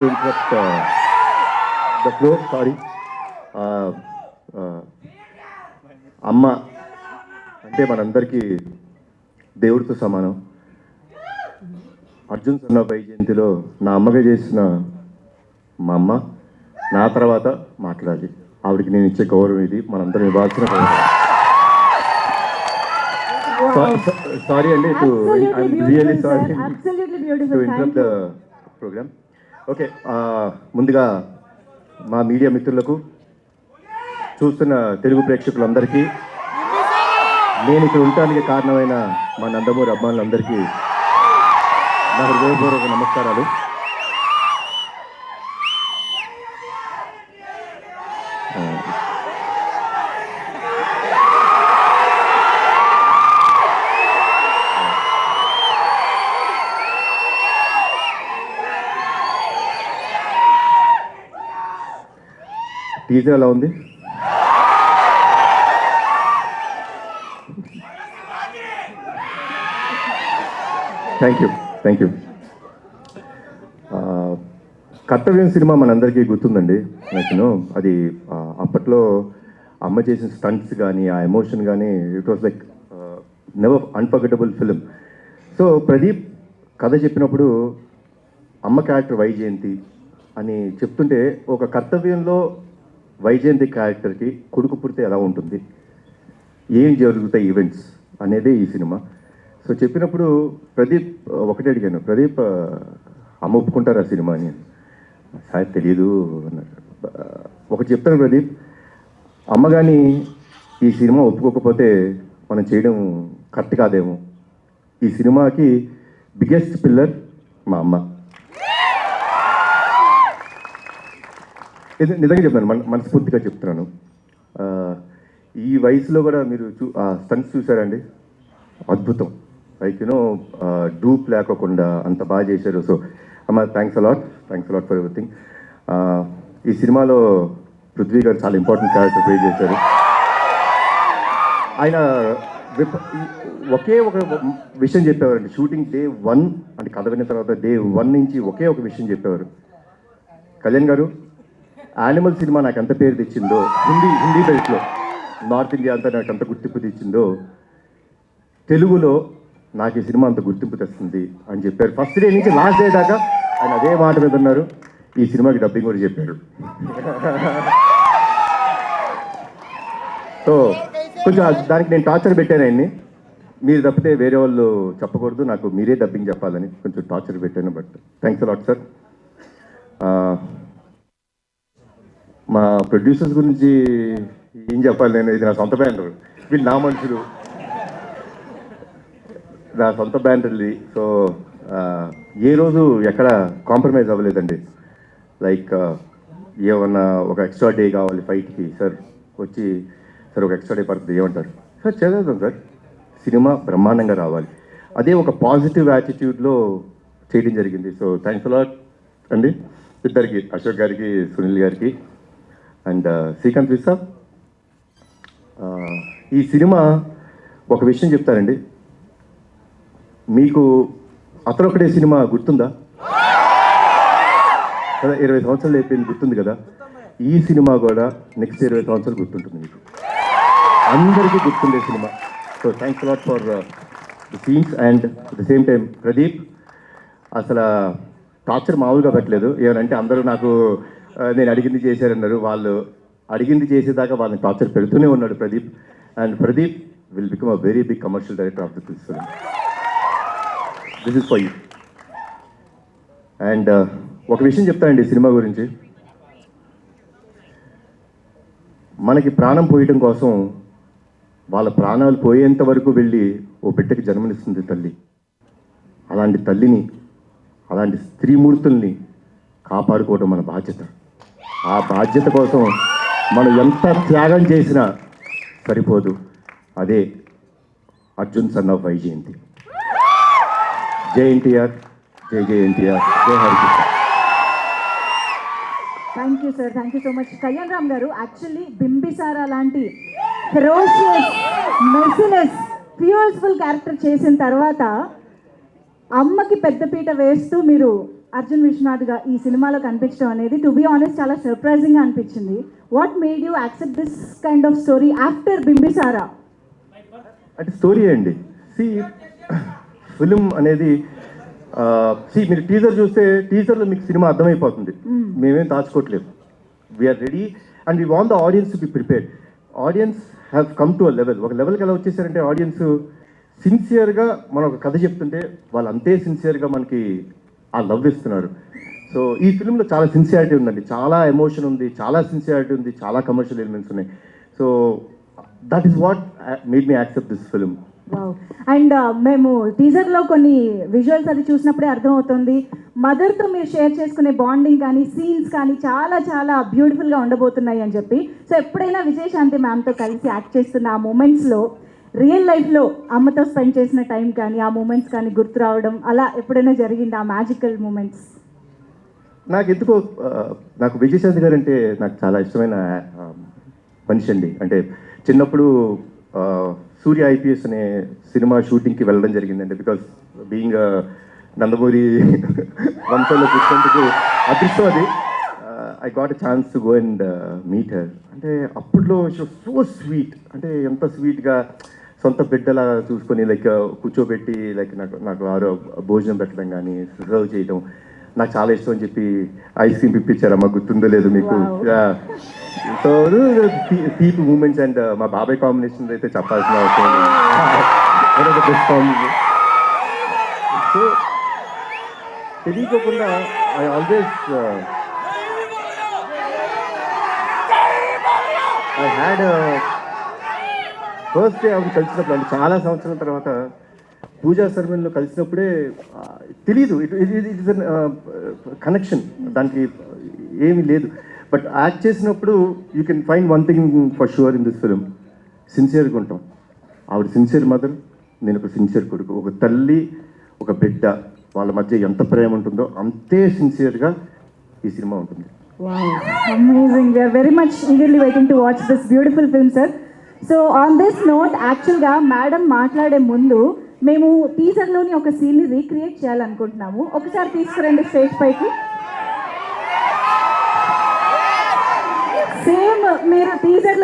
interrupt the flow. Sorry. అమ్మ అంటే మనందరికీ దేవుడితో సమానం. అర్జున్ సన్న వైజయంతిలో నా అమ్మగా చేసిన మా అమ్మ నా తర్వాత మాట్లాడాలి. ఆవిడకి నేను ఇచ్చే గౌరవం ఇది, మనందరం ఇవ్వాల్సిన గౌరవం. సారీ అండి, really sorry to interrupt the programme. Okay, ముందుగా మా మీడియా మిత్రులకు, చూస్తున్న తెలుగు ప్రేక్షకులందరికీ, నేను ఇక్కడ ఉండటానికి కారణమైన మా నందమూరి అభిమానులందరికీ నా హృదయపూర్వక నమస్కారాలు. టీజర్ ఎలా ఉంది? Thank you. కర్తవ్యం సినిమా మనందరికీ గుర్తుందండి. నాకు అది అప్పట్లో అమ్మ చేసిన స్టంట్స్ కానీ, ఆ ఎమోషన్ కానీ, it was like never unforgettable film. So Pradeep కథ చెప్పినప్పుడు అమ్మ క్యారెక్టర్ వైజయంతి అని చెప్తుంటే, ఒక కర్తవ్యంలో వైజయంతి క్యారెక్టర్కి కొడుకు పుడితే ఎలా ఉంటుంది, ఏం జరుగుతాయి ఈవెంట్స్ అనేదే ఈ సినిమా. సో చెప్పినప్పుడు ప్రదీప్ ఒకటే అడిగాను, ప్రదీప్ అమ్మ ఒప్పుకుంటారు ఆ సినిమా అని. సార్ తెలియదు అన్నారు. ఒకటి చెప్తాను ప్రదీప్, అమ్మ కానీ ఈ సినిమా ఒప్పుకోకపోతే మనం చేయడం కరెక్ట్ కాదేమో. ఈ సినిమాకి బిగ్గెస్ట్ పిల్లర్ మా అమ్మ. నిజంగా చెప్తాను, మనస్ఫూర్తిగా చెప్తున్నాను. ఈ వయసులో కూడా మీరు స్టంట్స్ చూసారండి, అద్భుతం. లైక్ డూప్ లేకోకుండా అంత బాగా చేశారు. సో అమ్మ, థ్యాంక్స్ అలాట్ ఫర్ ఎవ్రీథింగ్. ఈ సినిమాలో పృథ్వీ గారు చాలా ఇంపార్టెంట్ క్యారెక్టర్ ప్లే చేశారు. ఆయన ఒకే ఒక విషయం చెప్పేవారండి. షూటింగ్ డే 1 అంటే కథ విన్న తర్వాత డే 1 నుంచి ఒకే ఒక విషయం చెప్పేవారు, కళ్యాణ్ గారు, యానిమల్ సినిమా నాకు ఎంత పేరు తెచ్చిందో, హిందీ బెల్ట్లో నార్త్ ఇండియా అంతా నాకు ఎంత గుర్తింపు తెచ్చిందో, తెలుగులో నాకు ఈ సినిమా అంత గుర్తింపు తెస్తుంది అని చెప్పారు. ఫస్ట్ డే నుంచి లాస్ట్ డే దాకా ఆయన అదే మాట మీద ఉన్నారు. ఈ సినిమాకి డబ్బింగ్ కూడా చెప్పారు. సో కొంచెం దానికి నేను టార్చర్ పెట్టాను ఆయన్ని. మీరు తప్పితే వేరే వాళ్ళు చెప్పకూడదు, నాకు మీరే డబ్బింగ్ చెప్పాలని కొంచెం టార్చర్ పెట్టాను. But thanks a lot sir. మా ప్రొడ్యూసర్స్ గురించి ఏం చెప్పాలి నేను, ఇది నా సొంత బ్యానర్, వీళ్ళు నా మనుషులు, నా సొంత బ్యానర్ది. సో ఏ రోజు ఎక్కడ కాంప్రమైజ్ అవ్వలేదండి. లైక్ ఏమన్నా ఒక ఎక్స్ట్రా డే కావాలి ఫైట్కి, సార్ వచ్చి సార్ ఒక ఎక్స్ట్రా డే పడుతుంది ఏమంటారు, సార్ చేద్దాం సార్, సినిమా బ్రహ్మాండంగా రావాలి. అదే ఒక పాజిటివ్ యాటిట్యూడ్లో చేయడం జరిగింది. సో థ్యాంక్స్ అలాట్ అండి ఇద్దరికి, అశోక్ గారికి, సునీల్ గారికి అండ్ శ్రీకాంత్ విసా. ఈ సినిమా ఒక విషయం చెప్తారండి, మీకు అతనొక్కడే సినిమా గుర్తుందా కదా, 20 సంవత్సరాలు అయిపోయింది, గుర్తుంది కదా. ఈ సినిమా కూడా నెక్స్ట్ 20 సంవత్సరాలు గుర్తుంటుంది మీకు, అందరికీ గుర్తుండే cinema. So thanks a lot for the scenes. And at the same time Pradeep అసలు టార్చర్ మామూలుగా పెట్టలేదు. ఏమనంటే అందరూ నాకు నేను అడిగింది చేశారన్నారు, వాళ్ళు అడిగింది చేసేదాకా వాళ్ళని టార్చర్ పెడుతూనే ఉన్నాడు Pradeep. And Pradeep will become a very big commercial director of the film. This is for you. And ఒక విషయం చెప్తానండి సినిమా గురించి, మనకి ప్రాణం పోయటం కోసం వాళ్ళ ప్రాణాలు పోయేంత వరకు వెళ్ళి ఓ బిడ్డకి జన్మనిస్తుంది తల్లి. అలాంటి తల్లిని, అలాంటి స్త్రీమూర్తుల్ని కాపాడుకోవడం మన బాధ్యత. ఆ బాధ్యత కోసం మనం ఎంత త్యాగం చేసినా సరిపోదు. అదే అర్జున్ సన్ ఆఫ్ వైజయంతి. జై ఎన్టీఆర్, జై ఎన్టీఆర్, జై Harikrishna. Thank you sir, thank you so much. Kalyan Ram గారు, యాక్చువల్లీ బింబిసారా లాంటి ఫెరోషియస్, మెర్సిలెస్, ఫ్యూయర్స్ఫుల్ క్యారెక్టర్ చేసిన తర్వాత అమ్మకి పెద్దపీట వేస్తూ మీరు అర్జున్ విశ్వనాథ్గా ఈ సినిమాలో కనిపించడం అనేది టు బి ఆనెస్ట్ చాలా సర్ప్రైజింగ్గా అనిపించింది. What made you accept this kind of story after Bimbisara? అంటే స్టోరీ అండి. ఫిలిం అనేది మీరు టీజర్ చూస్తే టీజర్లో మీకు సినిమా అర్థమైపోతుంది. మేమేం దాచుకోవట్లేదు. We're ready and we want the audience to be prepared. Audience have come to a level. ఒక లెవెల్కి ఎలా వచ్చేసారంటే ఆడియన్స్ సిన్సియర్గా మనం ఒక కథ చెప్తుంటే వాళ్ళు అంతే సిన్సియర్గా మనకి ఆ లవ్ ఇస్తున్నారు. సో ఈ ఫిల్మ్లో చాలా సిన్సియారిటీ ఉందండి, చాలా ఎమోషన్ ఉంది, చాలా సిన్సియారిటీ ఉంది, చాలా కమర్షియల్ ఎలిమెంట్స్ ఉన్నాయి. So that is what made me accept this film. Wow. And మేము టీజర్లో కొన్ని విజువల్స్ అది చూసినప్పుడే అర్థమవుతుంది మదర్తో మీరు షేర్ చేసుకునే బాండింగ్ కానీ సీన్స్ కానీ చాలా చాలా బ్యూటిఫుల్గా ఉండబోతున్నాయి అని చెప్పి. సో ఎప్పుడైనా విజయశాంతి మ్యామ్తో కలిసి యాక్ట్ చేస్తున్న ఆ మూమెంట్స్లో రియల్ లైఫ్లో అమ్మతో స్పెండ్ చేసిన టైం కానీ ఆ మూమెంట్స్ కానీ గుర్తు రావడం అలా ఎప్పుడైనా జరిగింది ఆ మ్యాజికల్ మూమెంట్స్? నాకు ఎందుకో నాకు విజయశాంతి గారు అంటే నాకు చాలా ఇష్టమైన మనిషి అండి. అంటే చిన్నప్పుడు సూర్య ఐపీఎస్ అనే సినిమా షూటింగ్కి వెళ్ళడం జరిగిందండి. బికాస్ బీయింగ్ నందమూరి వంశంలో పుట్టినందుకు అదృష్టం అది. I got a chance to go and meet her. అంటే అప్పట్లో సో స్వీట్, అంటే ఎంత స్వీట్గా సొంత బిడ్డలా చూసుకొని లైక్ కూర్చోబెట్టి లైక్ నాకు భోజనం పెట్టడం కానీ సర్వ్ చేయడం నాకు చాలా ఇష్టం అని చెప్పి ఐస్ క్రీమ్ ఇప్పించారమ్మా, గుర్తుందో లేదు మీకు? సో తీపి మూమెంట్స్ అండ్ మా బాబాయ్ కాంబినేషన్ అయితే చెప్పాల్సిన అవసరం లేదు. Best combination. సో తెలియకోకుండా I always I had first day ఆవిడ కలిసినప్పుడు అంటే చాలా సంవత్సరాల తర్వాత పూజా సర్మన్లో కలిసినప్పుడే తెలీదు ఇట్ ఇస్ అన్ కనెక్షన్, దానికి ఏమీ లేదు. బట్ యాక్ట్ చేసినప్పుడు you can find one thing for sure in this film, సిన్సియర్గా ఉంటాం. ఆవిడ సిన్సియర్ మదర్, నేను ఒక సిన్సియర్ కొడుకు. ఒక తల్లి ఒక బిడ్డ వాళ్ళ మధ్య ఎంత ప్రేమ ఉంటుందో అంతే సిన్సియర్గా ఈ సినిమా ఉంటుంది. Wow, amazing. We are very much eagerly waiting to watch this beautiful film, sir. So on this note, యాక్చువల్గా మేడం మాట్లాడే ముందు మేము టీజర్లోని ఒక సీన్ని రీక్రియేట్ చేయాలనుకుంటున్నాము. ఒకసారి తీసుకురండి స్టేజ్ పైకి. సేమ్ మీరు టీజర్లో